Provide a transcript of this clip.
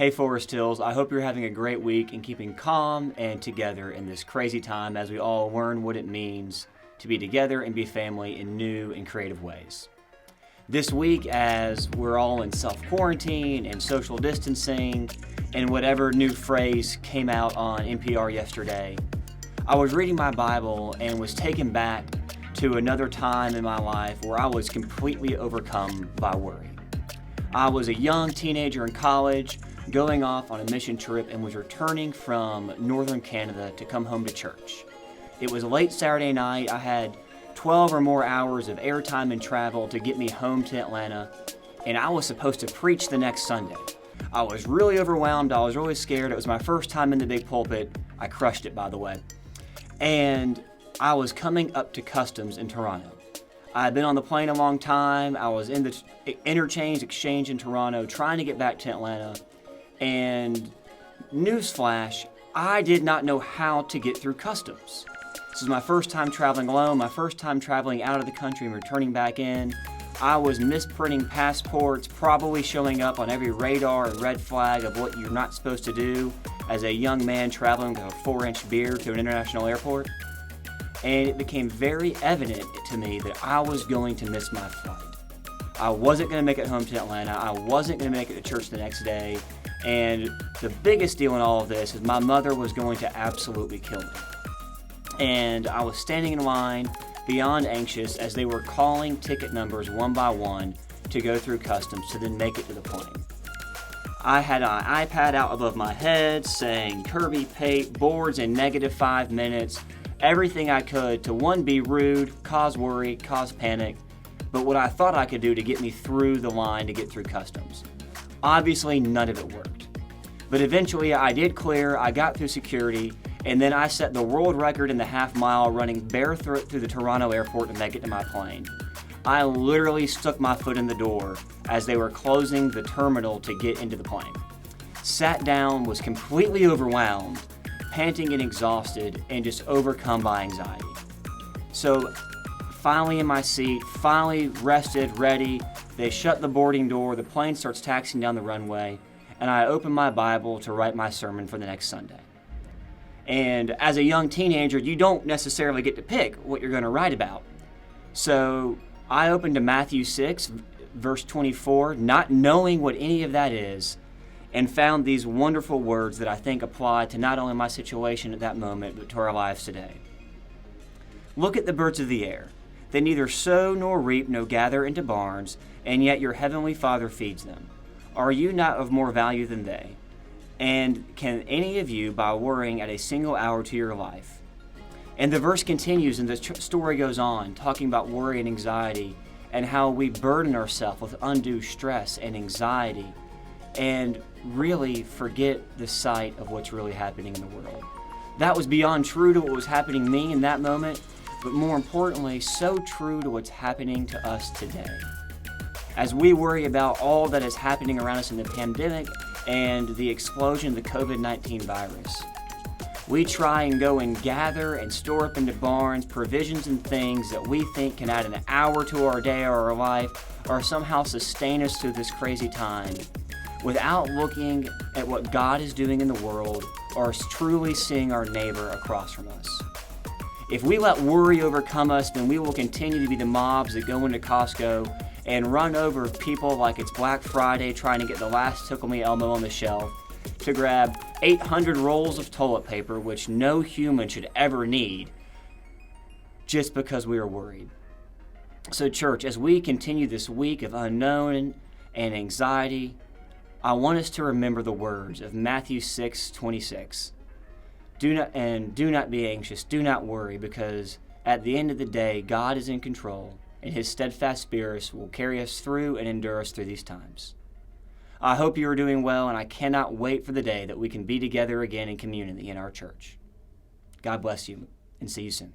Hey Forest Hills, I hope you're having a great week and keeping calm and together in this crazy time as we all learn what it means to be together and be family in new and creative ways. This week, as we're all in self-quarantine and social distancing and whatever new phrase came out on NPR yesterday, I was reading my Bible and was taken back to another time in my life where I was completely overcome by worry. I was a young teenager in college, going off on a mission trip, and was returning from northern Canada to come home to church. It was a late Saturday night. I had 12 or more hours of airtime and travel to get me home to Atlanta, and I was supposed to preach the next Sunday. I was really overwhelmed. I was really scared. It was my first time in the big pulpit. I crushed it, by the way. And I was coming up to customs in Toronto. I had been on the plane a long time. I was in the interchange exchange in Toronto trying to get back to Atlanta. And newsflash, I did not know how to get through customs. This is my first time traveling alone, my first time traveling out of the country and returning back in. I was misprinting passports, probably showing up on every radar and red flag of what you're not supposed to do as a young man traveling with a 4-inch beard to an international airport. And it became very evident to me that I was going to miss my flight. I wasn't going to make it home to Atlanta. I wasn't going to make it to church the next day. And the biggest deal in all of this is my mother was going to absolutely kill me. And I was standing in line, beyond anxious, as they were calling ticket numbers one by one to go through customs to then make it to the plane. I had an iPad out above my head saying Kep Pate, boards in -5 minutes, everything I could to, one, be rude, cause worry, cause panic, but what I thought I could do to get me through the line to get through customs. Obviously, none of it worked. But eventually, I did clear, I got through security, and then I set the world record in the half mile running barefoot through the Toronto airport to make it to my plane. I literally stuck my foot in the door as they were closing the terminal to get into the plane. Sat down, was completely overwhelmed, panting and exhausted, and just overcome by anxiety. So, finally in my seat, finally rested, ready. They shut the boarding door, the plane starts taxiing down the runway, and I open my Bible to write my sermon for the next Sunday. And as a young teenager, you don't necessarily get to pick what you're going to write about. So I opened to Matthew 6, verse 24, not knowing what any of that is, and found these wonderful words that I think apply to not only my situation at that moment, but to our lives today. Look at the birds of the air. They neither sow nor reap nor gather into barns, and yet your heavenly Father feeds them. Are you not of more value than they? And can any of you, by worrying, add a single hour to your life? And the verse continues and the story goes on, talking about worry and anxiety and how we burden ourselves with undue stress and anxiety and really forget the sight of what's really happening in the world. That was beyond true to what was happening to me in that moment, but more importantly, so true to what's happening to us today. As we worry about all that is happening around us in the pandemic and the explosion of the COVID-19 virus, we try and go and gather and store up into barns provisions and things that we think can add an hour to our day or our life or somehow sustain us through this crazy time without looking at what God is doing in the world or truly seeing our neighbor across from us. If we let worry overcome us, then we will continue to be the mobs that go into Costco and run over people like it's Black Friday trying to get the last Tickle Me Elmo on the shelf, to grab 800 rolls of toilet paper, which no human should ever need, just because we are worried. So church, as we continue this week of unknown and anxiety, I want us to remember the words of Matthew 6:26. Do not be anxious, do not worry, because at the end of the day, God is in control, and His steadfast spirit will carry us through and endure us through these times. I hope you are doing well, and I cannot wait for the day that we can be together again in community in our church. God bless you, and see you soon.